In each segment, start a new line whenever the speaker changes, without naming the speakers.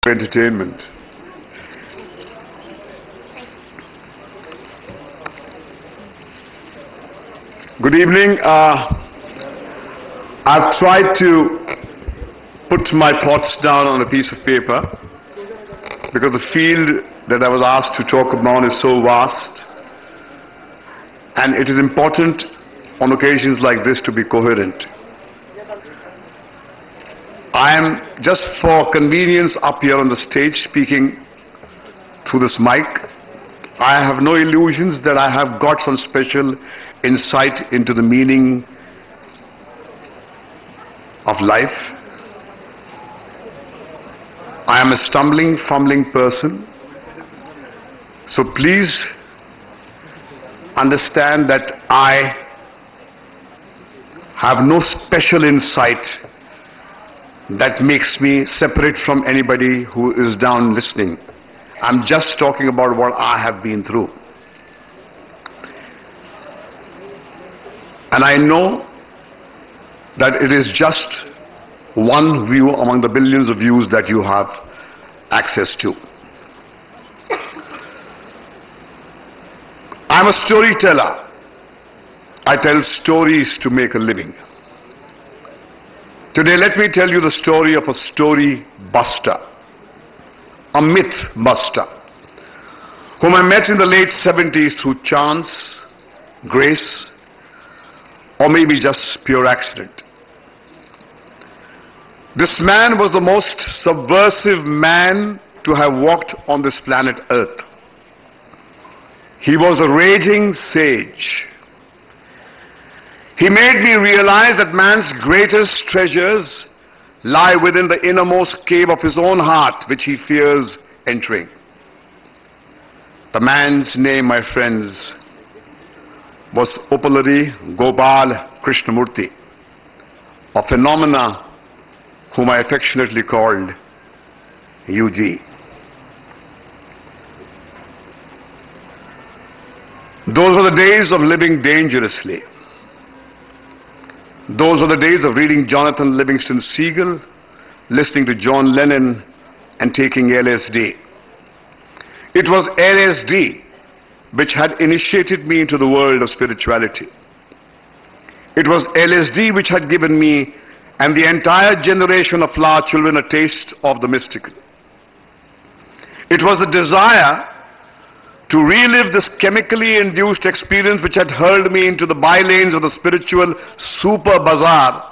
Entertainment. Good evening. I've tried to put my thoughts down on a piece of paper because the field that I was asked to talk about is so vast, and it is important on occasions like this to be coherent. I am just for convenience up here on the stage speaking through this mic. I have no illusions that I have got some special insight into the meaning of life. I am a stumbling, fumbling person. So please understand that I have no special insight that makes me separate from anybody who is down listening. I'm just talking about what I have been through. And I know that it is just one view among the billions of views that you have access to. I'm a storyteller. I tell stories to make a living. Today, let me tell you the story of a story buster, a myth buster, whom I met in the late 70s through chance, grace, or maybe just pure accident. This man was the most subversive man to have walked on this planet Earth. He was a raging sage. He made me realize that man's greatest treasures lie within the innermost cave of his own heart, which he fears entering. The man's name, my friends, was Uppaluri Gopal Krishnamurti, a phenomena whom I affectionately called UG. Those were the days of living dangerously. Those were the days of reading Jonathan Livingston Seagull, listening to John Lennon, and taking LSD. It was LSD which had initiated me into the world of spirituality. It was LSD which had given me and the entire generation of flower children a taste of the mystical. It was the desire to relive this chemically induced experience which had hurled me into the bylanes of the spiritual super bazaar.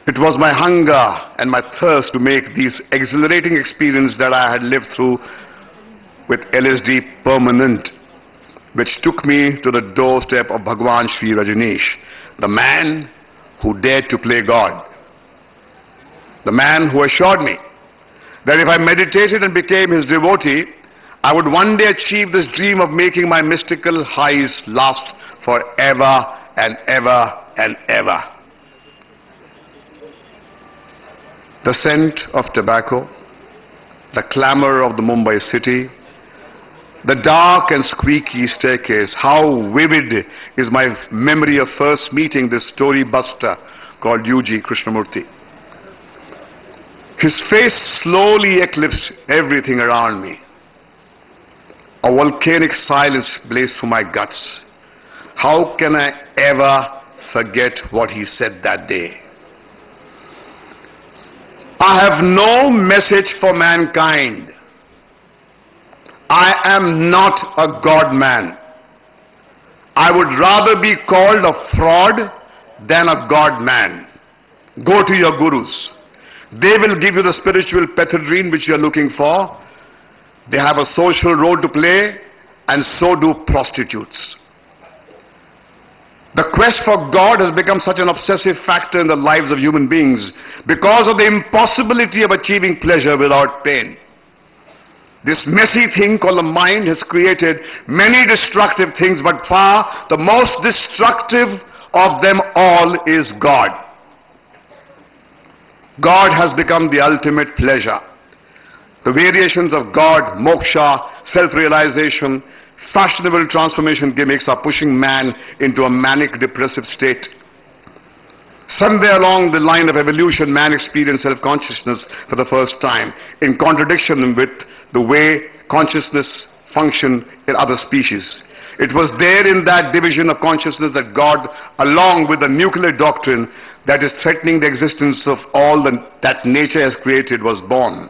It was my hunger and my thirst to make these exhilarating experiences that I had lived through with LSD permanent, which took me to the doorstep of Bhagwan Sri Rajneesh, the man who dared to play God, the man who assured me that if I meditated and became his devotee, I would one day achieve this dream of making my mystical highs last forever and ever and ever. The scent of tobacco, the clamor of the Mumbai city, the dark and squeaky staircase. How vivid is my memory of first meeting this story buster called UG Krishnamurti. His face slowly eclipsed everything around me. A volcanic silence blazed through my guts. How can I ever forget what he said that day? I have no message for mankind. I am not a God man. I would rather be called a fraud than a God man. Go to your gurus. They will give you the spiritual pethidine which you are looking for. They have a social role to play, and so do prostitutes. The quest for God has become such an obsessive factor in the lives of human beings because of the impossibility of achieving pleasure without pain. This messy thing called the mind has created many destructive things, but far the most destructive of them all is God. God has become the ultimate pleasure. The variations of God, moksha, self-realization, fashionable transformation gimmicks are pushing man into a manic depressive state. Somewhere along the line of evolution, man experienced self-consciousness for the first time, in contradiction with the way consciousness functioned in other species. It was there in that division of consciousness that God, along with the nuclear doctrine that is threatening the existence of all that nature has created, was born.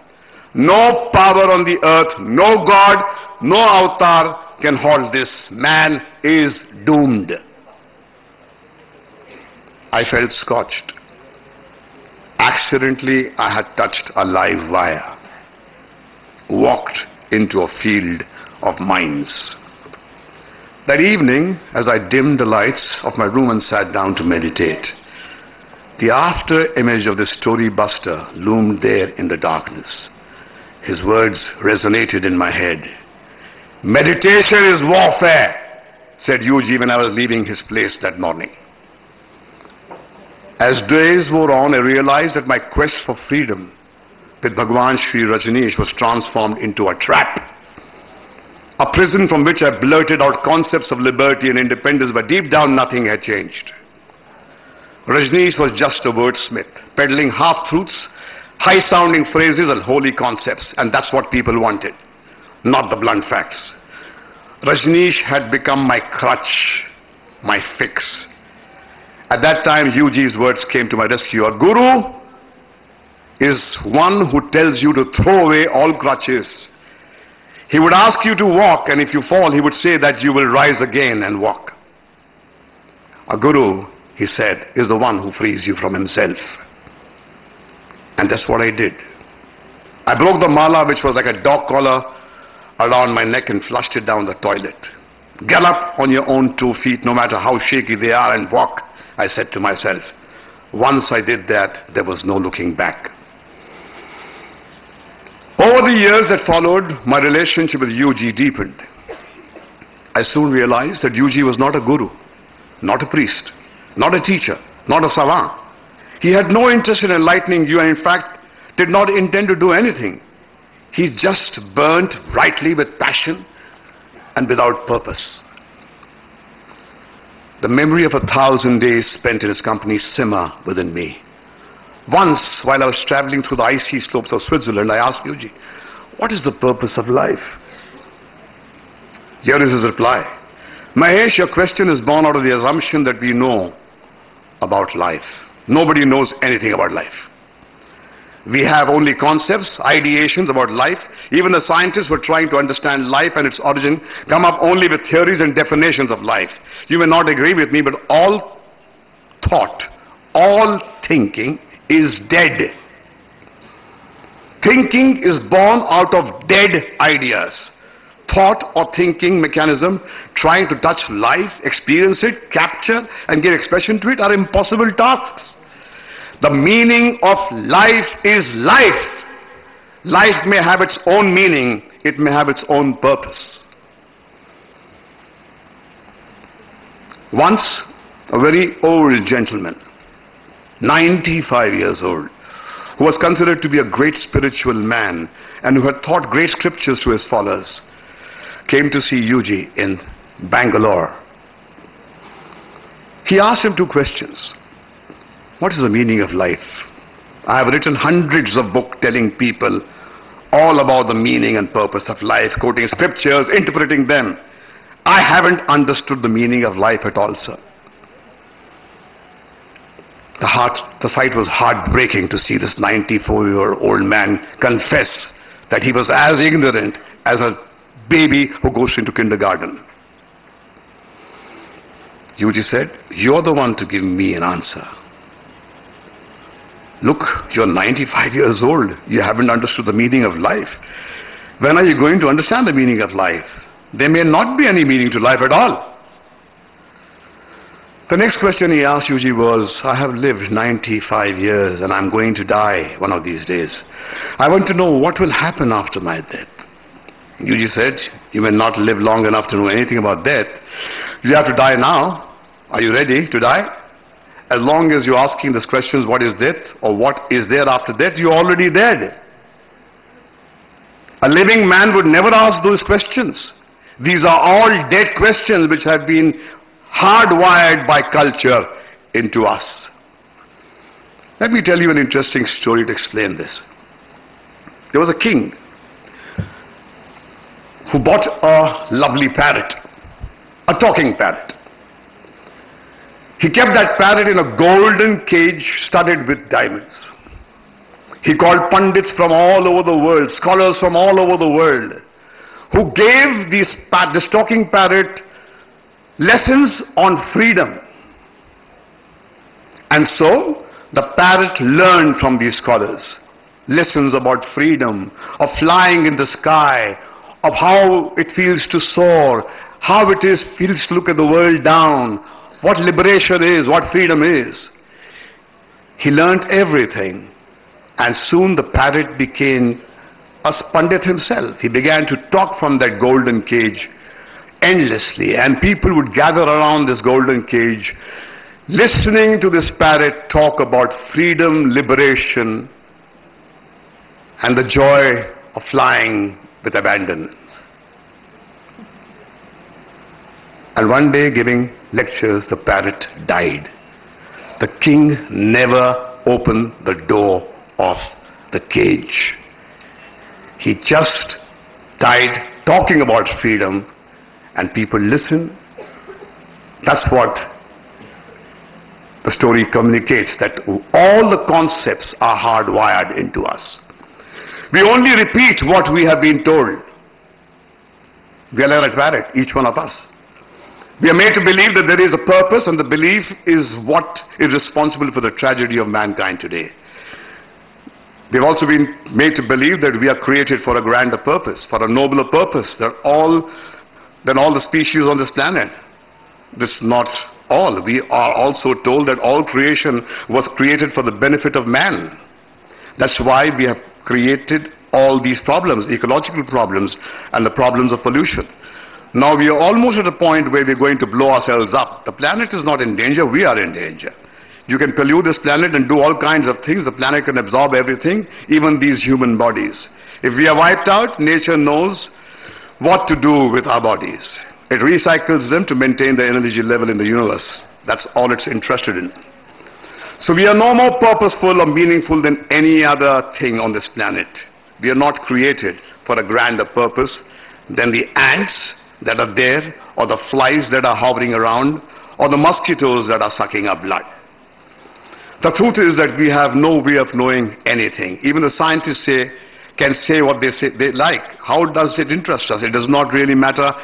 No power on the earth, no God, no avatar can halt this. Man is doomed. I felt scorched. Accidentally, I had touched a live wire, walked into a field of mines. That evening, as I dimmed the lights of my room and sat down to meditate, the after image of the story buster loomed there in the darkness. His words resonated in my head. Meditation is warfare, said Yuji when I was leaving his place that morning. As days wore on, I realized that my quest for freedom with Bhagwan Sri Rajneesh was transformed into a trap. A prison from which I blurted out concepts of liberty and independence, but deep down nothing had changed. Rajneesh was just a wordsmith, peddling half-truths, high-sounding phrases and holy concepts, and that's what people wanted, not the blunt facts. Rajneesh had become my crutch, my fix. At that time, Yuji's words came to my rescue. A guru is one who tells you to throw away all crutches. He would ask you to walk, and if you fall, he would say that you will rise again and walk. A guru, he said, is the one who frees you from himself. And that's what I did. I broke the mala, which was like a dog collar, around my neck and flushed it down the toilet. Get up on your own 2 feet, no matter how shaky they are, and walk, I said to myself. Once I did that, there was no looking back. Over the years that followed, my relationship with Yuji deepened. I soon realized that Yuji was not a guru, not a priest, not a teacher, not a savant. He had no interest in enlightening you, and in fact did not intend to do anything. He just burnt brightly with passion and without purpose. The memory of 1,000 days spent in his company simmer within me. Once, while I was traveling through the icy slopes of Switzerland, I asked Yuji, what is the purpose of life? Here is his reply. Mahesh, your question is born out of the assumption that we know about life. Nobody knows anything about life. We have only concepts, ideations about life. Even the scientists who are trying to understand life and its origin come up only with theories and definitions of life. You may not agree with me, but all thought, all thinking is dead. Thinking is born out of dead ideas. Thought or thinking mechanism trying to touch life, experience it, capture and give expression to it are impossible tasks. The meaning of life is life. Life may have its own meaning, it may have its own purpose. Once, a very old gentleman, 95 years old, who was considered to be a great spiritual man and who had taught great scriptures to his followers, came to see Yuji in Bangalore. He asked him 2 questions. What is the meaning of life? I have written hundreds of books telling people all about the meaning and purpose of life, quoting scriptures, interpreting them. I haven't understood the meaning of life at all, sir. The sight was heartbreaking to see this 94-year-old man confess that he was as ignorant as a baby who goes into kindergarten. Yuji said, you're the one to give me an answer. Look, you're 95 years old. You haven't understood the meaning of life. When are you going to understand the meaning of life? There may not be any meaning to life at all. The next question he asked Yuji was, I have lived 95 years and I'm going to die one of these days. I want to know what will happen after my death. Yuji said, you may not live long enough to know anything about death. You have to die now. Are you ready to die? As long as you're asking these questions, what is death or what is there after death, you're already dead. A living man would never ask those questions. These are all dead questions which have been hardwired by culture into us. Let me tell you an interesting story to explain this. There was a king who bought a lovely parrot, a talking parrot. He kept that parrot in a golden cage studded with diamonds. He called pundits from all over the world, scholars from all over the world, who gave this talking parrot lessons on freedom. And so, the parrot learned from these scholars lessons about freedom, of flying in the sky, of how it feels to soar, how it feels to look at the world down, what liberation is, what freedom is. He learned everything. And soon the parrot became a pundit himself. He began to talk from that golden cage endlessly. And people would gather around this golden cage, listening to this parrot talk about freedom, liberation, and the joy of flying with abandon. And one day, giving lectures, the parrot died. The king never opened the door of the cage. He just died talking about freedom, and people listened. That's what the story communicates, that all the concepts are hardwired into us. We only repeat what we have been told. We are like a parrot, each one of us. We are made to believe that there is a purpose, and the belief is what is responsible for the tragedy of mankind today. We've also been made to believe that we are created for a grander purpose, for a nobler purpose than all the species on this planet. This is not all. We are also told that all creation was created for the benefit of man. That's why we have created all these problems, ecological problems and the problems of pollution. Now we are almost at a point where we're going to blow ourselves up. The planet is not in danger, we are in danger. You can pollute this planet and do all kinds of things. The planet can absorb everything, even these human bodies. If we are wiped out, nature knows what to do with our bodies. It recycles them to maintain the energy level in the universe. That's all it's interested in. So we are no more purposeful or meaningful than any other thing on this planet. We are not created for a grander purpose than the ants that are there, or the flies that are hovering around, or the mosquitoes that are sucking up blood. The truth is that we have no way of knowing anything. Even the scientists can say what they like. How does it interest us? It does not really matter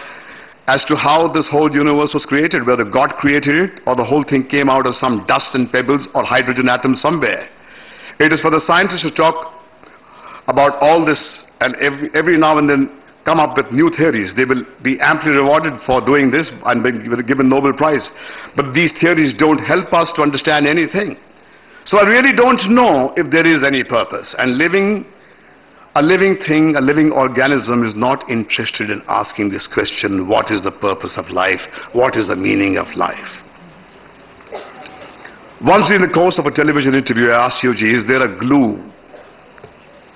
as to how this whole universe was created, whether God created it or the whole thing came out of some dust and pebbles or hydrogen atoms somewhere. It is for the scientists to talk about all this, and every now and then come up with new theories. They will be amply rewarded for doing this and be given Nobel Prize. But these theories don't help us to understand anything. So I really don't know if there is any purpose. And a living thing, a living organism is not interested in asking this question, what is the purpose of life? What is the meaning of life? Once in the course of a television interview, I asked Yuji, is there a glue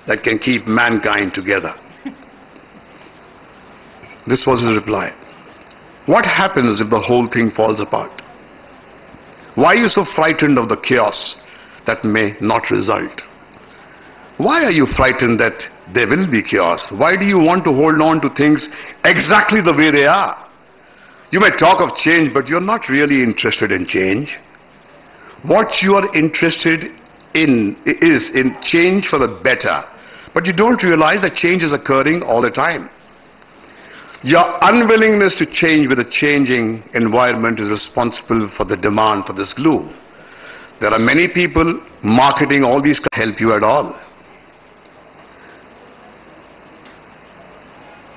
that can keep mankind together? This was his reply. What happens if the whole thing falls apart? Why are you so frightened of the chaos that may not result? Why are you frightened that there will be chaos? Why do you want to hold on to things exactly the way they are? You may talk of change, but you're not really interested in change. What you are interested in is in change for the better. But you don't realize that change is occurring all the time. Your unwillingness to change with a changing environment is responsible for the demand for this glue. There are many people marketing all these to help you at all.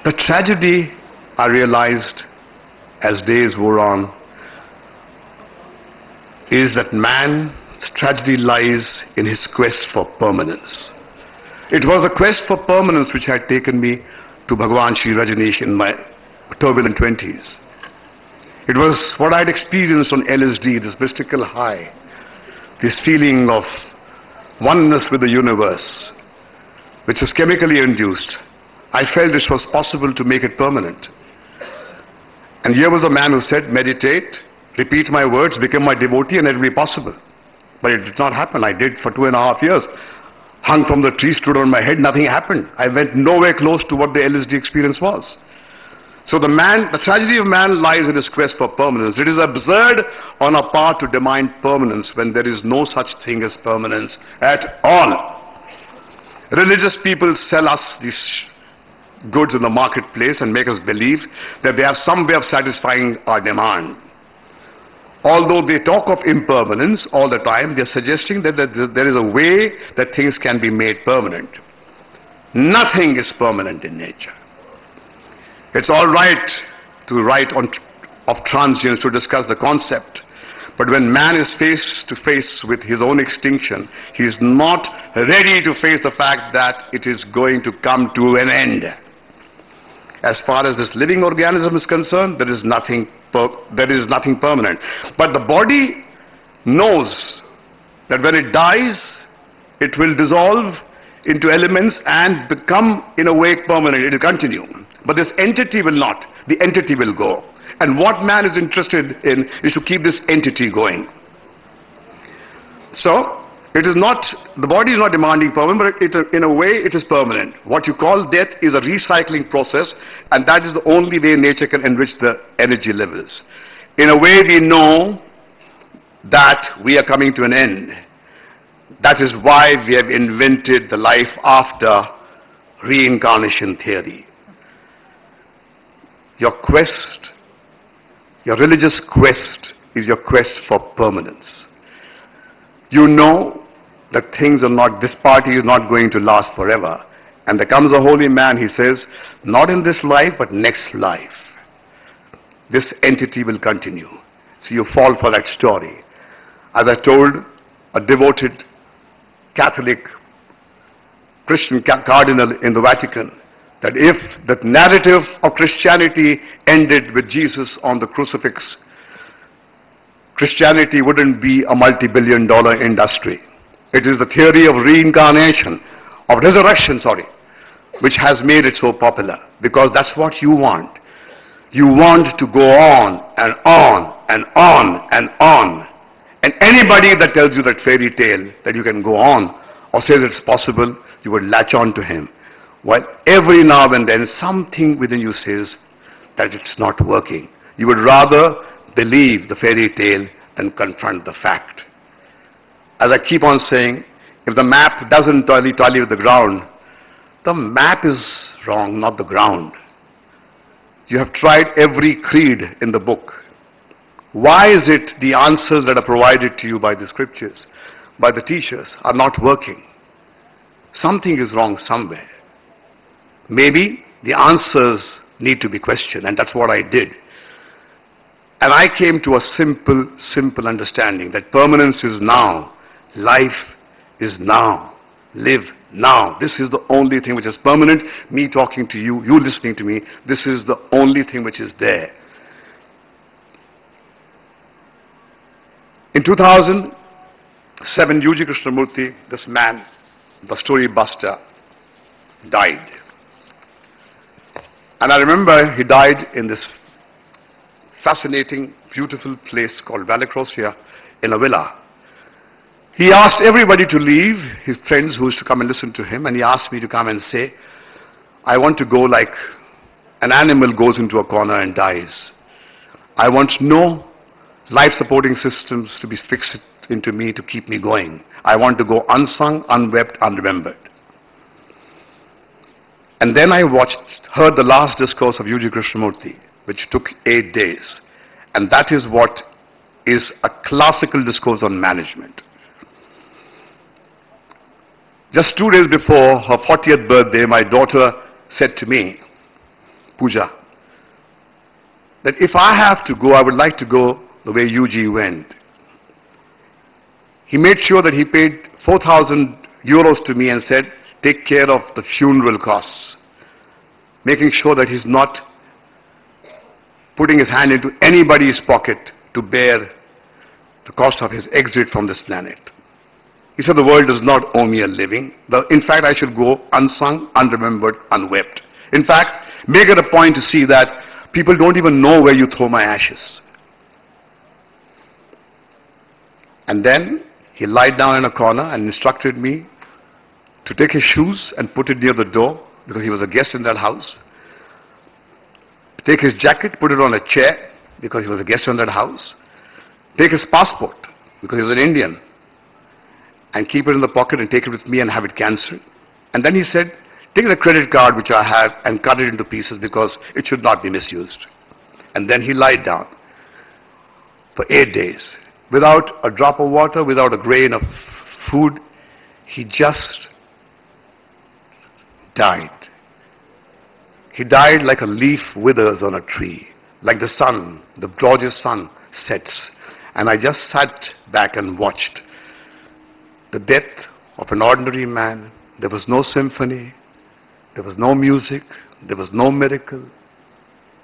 The tragedy, I realized as days wore on, is that man's tragedy lies in his quest for permanence. It was a quest for permanence which had taken me to Bhagwan Shri Rajneesh in my turbulent 20s. It was what I had experienced on LSD, this mystical high, this feeling of oneness with the universe, which was chemically induced. I felt it was possible to make it permanent. And here was a man who said, meditate, repeat my words, become my devotee, and it will be possible. But it did not happen. I did for 2.5 years. Hung from the tree, stood on my head, nothing happened. I went nowhere close to what the LSD experience was. So the tragedy of man lies in his quest for permanence. It is absurd on our part to demand permanence when there is no such thing as permanence at all. Religious people sell us these goods in the marketplace and make us believe that they have some way of satisfying our demand. Although they talk of impermanence all the time, they are suggesting that there is a way that things can be made permanent. Nothing is permanent in nature. It's all right to write of transience, to discuss the concept, but when man is face to face with his own extinction, he is not ready to face the fact that it is going to come to an end. As far as this living organism is concerned, there is nothing permanent. But the body knows that when it dies, it will dissolve into elements and become, in a way, permanent. It will continue. But this entity will not. The entity will go. And what man is interested in is to keep this entity going. So, it is not, the body is not demanding permanent, but in a way it is permanent. What you call death is a recycling process, and that is the only way nature can enrich the energy levels. In a way we know that we are coming to an end. That is why we have invented the life after reincarnation theory. Your quest, your religious quest, is your quest for permanence. You know that things are not, this party is not going to last forever. And there comes a holy man, he says, not in this life, but next life. This entity will continue. So you fall for that story. As I told a devoted Catholic Christian cardinal in the Vatican, that if the narrative of Christianity ended with Jesus on the crucifix, Christianity wouldn't be a multi-billion-dollar industry. It is the theory of reincarnation, of resurrection, which has made it so popular, because that's what you want. You want to go on and on and on and on. And anybody that tells you that fairy tale that you can go on or says it's possible, you would latch on to him. While every now and then something within you says that it's not working. You would rather believe the fairy tale than confront the fact. As I keep on saying, if the map doesn't tally with the ground, the map is wrong, not the ground. You have tried every creed in the book. Why is it the answers that are provided to you by the scriptures, by the teachers, are not working? Something is wrong somewhere. Maybe the answers need to be questioned, and that's what I did. And I came to a simple understanding that permanence is now, life is now, live now. This is the only thing which is permanent. Me talking to you, you listening to me, this is the only thing which is there. In 2007, U.G. Krishnamurti, this man, the story buster, died. And I remember he died in this fascinating, beautiful place called Vallecrosia in a villa. He asked everybody to leave, his friends who used to come and listen to him, and he asked me to come and say, I want to go like an animal goes into a corner and dies. I want no life-supporting systems to be fixed into me to keep me going. I want to go unsung, unwept, unremembered. And then I heard the last discourse of U.G. Krishnamurti, which took 8 days. And that is what is a classical discourse on management. Just 2 days before her 40th birthday, my daughter said to me, Pooja, that if I have to go, I would like to go the way UG went. He made sure that he paid 4,000 euros to me and said, take care of the funeral costs, making sure that he's not putting his hand into anybody's pocket to bear the cost of his exit from this planet. He said the world does not owe me a living. In fact, I should go unsung, unremembered, unwept. In fact, make it a point to see that people don't even know where you throw my ashes. And then He lied down in a corner and instructed me to take his shoes and put it near the door because he was a guest in that house. Take his jacket, put it on a chair because he was a guest in that house. Take his passport because he was an Indian and keep it in the pocket and take it with me and have it cancelled. And then he said, take the credit card which I have and cut it into pieces because it should not be misused. And then he lied down for 8 days without a drop of water, without a grain of food. He just died. He died like a leaf withers on a tree, like the sun, the gorgeous sun sets. And I just sat back and watched the death of an ordinary man. There was no symphony, there was no music, there was no miracle,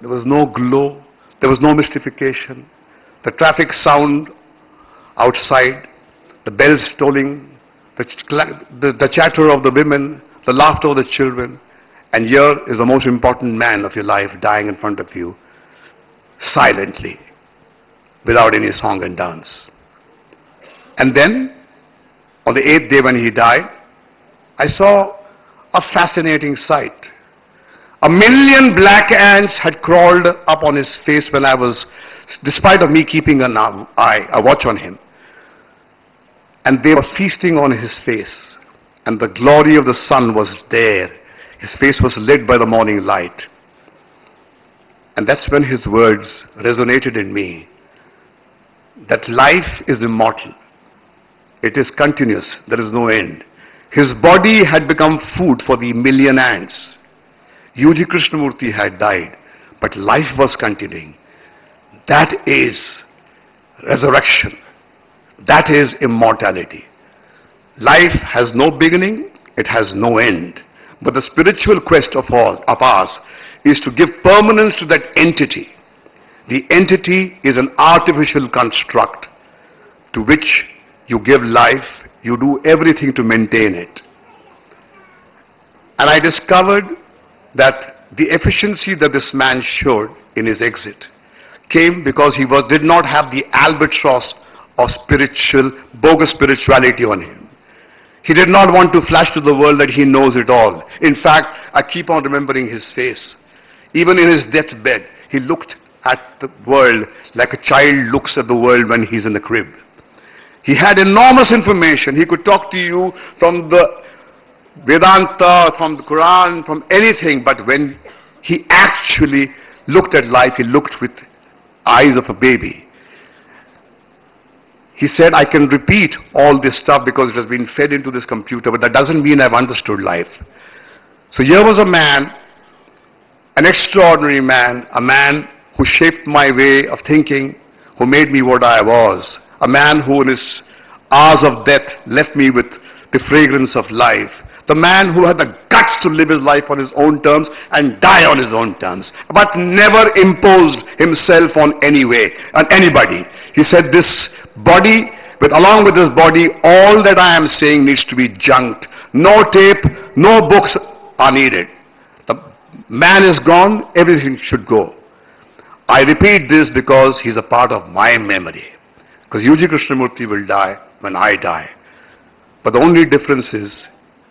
there was no glow, there was no mystification. The traffic sound outside, the bells tolling, the chatter of the women, the laughter of the children, and here is the most important man of your life dying in front of you, silently, without any song and dance. And then, on the 8th day when he died, I saw a fascinating sight. 1 million black ants had crawled up on his face when I was, despite of me keeping a watch on him. And they were feasting on his face. And the glory of the sun was there. His face was lit by the morning light. And that's when his words resonated in me. That life is immortal. It is continuous. There is no end. His body had become food for the 1 million ants. U.G. Krishnamurti had died, but life was continuing. That is resurrection. That is immortality. Life has no beginning, it has no end. But the spiritual quest of ours is to give permanence to that entity. The entity is an artificial construct to which you give life, you do everything to maintain it. And I discovered that the efficiency that this man showed in his exit came because he did not have the albatross of bogus spirituality on him. He did not want to flash to the world that he knows it all. In fact, I keep on remembering his face. Even in his deathbed, he looked at the world like a child looks at the world when he's in the crib. He had enormous information. He could talk to you from the Vedanta, from the Quran, from anything, but when he actually looked at life, he looked with eyes of a baby. He said, I can repeat all this stuff because it has been fed into this computer, but that doesn't mean I've understood life. So here was a man, an extraordinary man, a man who shaped my way of thinking, who made me what I was, a man who in his hours of death left me with the fragrance of life, the man who had the guts to live his life on his own terms and die on his own terms, but never imposed himself on anybody. He said, this body, along with this body, all that I am saying needs to be junked. No tape, no books are needed. The man is gone, everything should go. I repeat this because he's a part of my memory. Because U.G. Krishnamurti will die when I die. But the only difference is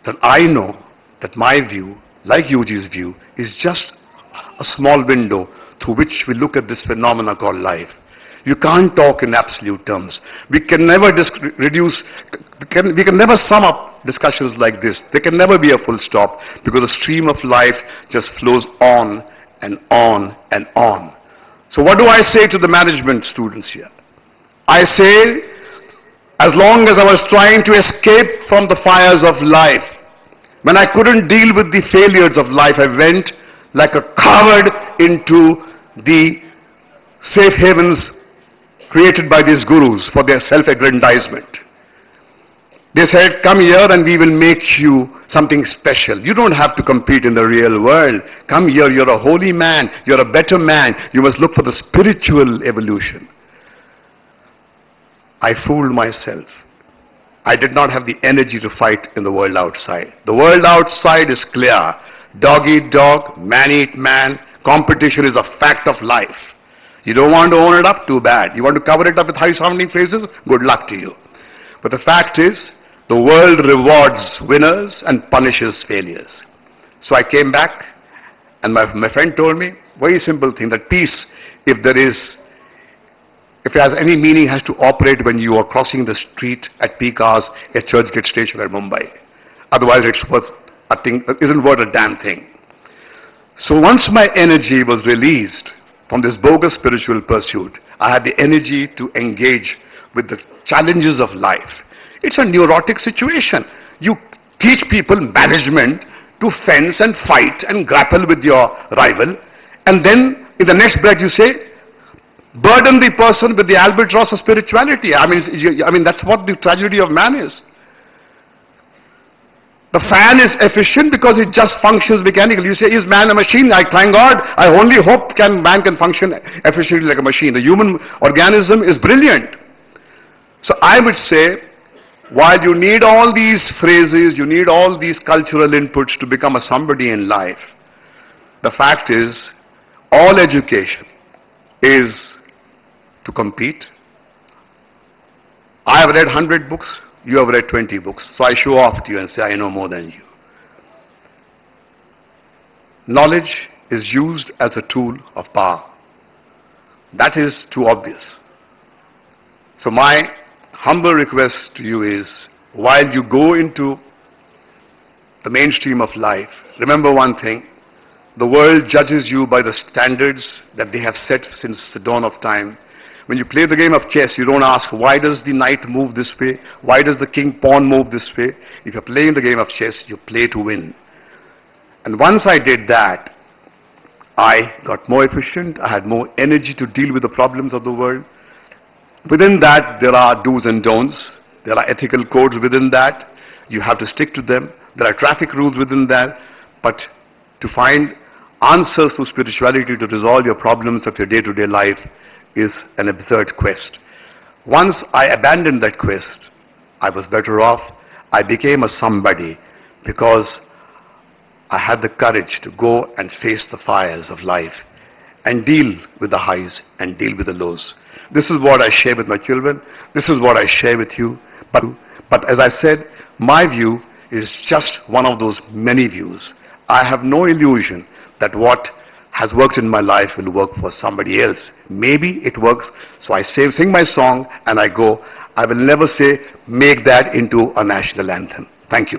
that I know that my view, like U.G.'s view, is just a small window through which we look at this phenomena called life. You can't talk in absolute terms. We can never we can never sum up discussions like this. There can never be a full stop because the stream of life just flows on and on and on. So what do I say to the management students here? I say, as long as I was trying to escape from the fires of life, when I couldn't deal with the failures of life, I went like a coward into the safe havens created by these gurus for their self-aggrandizement. They said, come here and we will make you something special. You don't have to compete in the real world. Come here, you're a holy man, you're a better man. You must look for the spiritual evolution. I fooled myself. I did not have the energy to fight in the world outside. The world outside is clear. Dog eat dog, man eat man. Competition is a fact of life. You don't want to own it up? Too bad. You want to cover it up with high-sounding phrases? Good luck to you. But the fact is, the world rewards winners and punishes failures. So I came back, and my friend told me, very simple thing, that peace, if it has any meaning, has to operate when you are crossing the street at peak hours at Churchgate Station at Mumbai. Otherwise, isn't worth a damn thing. So once my energy was released from this bogus spiritual pursuit, I had the energy to engage with the challenges of life. It's a neurotic situation. You teach people management to fence and fight and grapple with your rival, and then in the next breath you say, burden the person with the albatross of spirituality. I mean, that's what the tragedy of man is. The fan is efficient because it just functions mechanically. You say, is man a machine? I thank God. I only hope man can function efficiently like a machine. The human organism is brilliant. So I would say, while you need all these phrases, you need all these cultural inputs to become a somebody in life, the fact is, all education is to compete. I have read 100 books. You have read 20 books. So I show off to you and say, I know more than you. Knowledge is used as a tool of power. That is too obvious. So my humble request to you is, while you go into the mainstream of life, remember one thing: the world judges you by the standards that they have set since the dawn of time. When you play the game of chess, you don't ask, why does the knight move this way? Why does the king pawn move this way? If you're playing the game of chess, you play to win. And once I did that, I got more efficient. I had more energy to deal with the problems of the world. Within that, there are do's and don'ts. There are ethical codes within that. You have to stick to them. There are traffic rules within that. But to find answers through spirituality to resolve your problems of your day-to-day life is an absurd quest. Once I abandoned that quest, I was better off. I became a somebody because I had the courage to go and face the fires of life and deal with the highs and deal with the lows. This is what I share with my children. This is what I share with you. But as I said, my view is just one of those many views. I have no illusion that what has worked in my life will work for somebody else. Maybe it works, so I sing my song and I go. I will never say, make that into a national anthem. Thank you.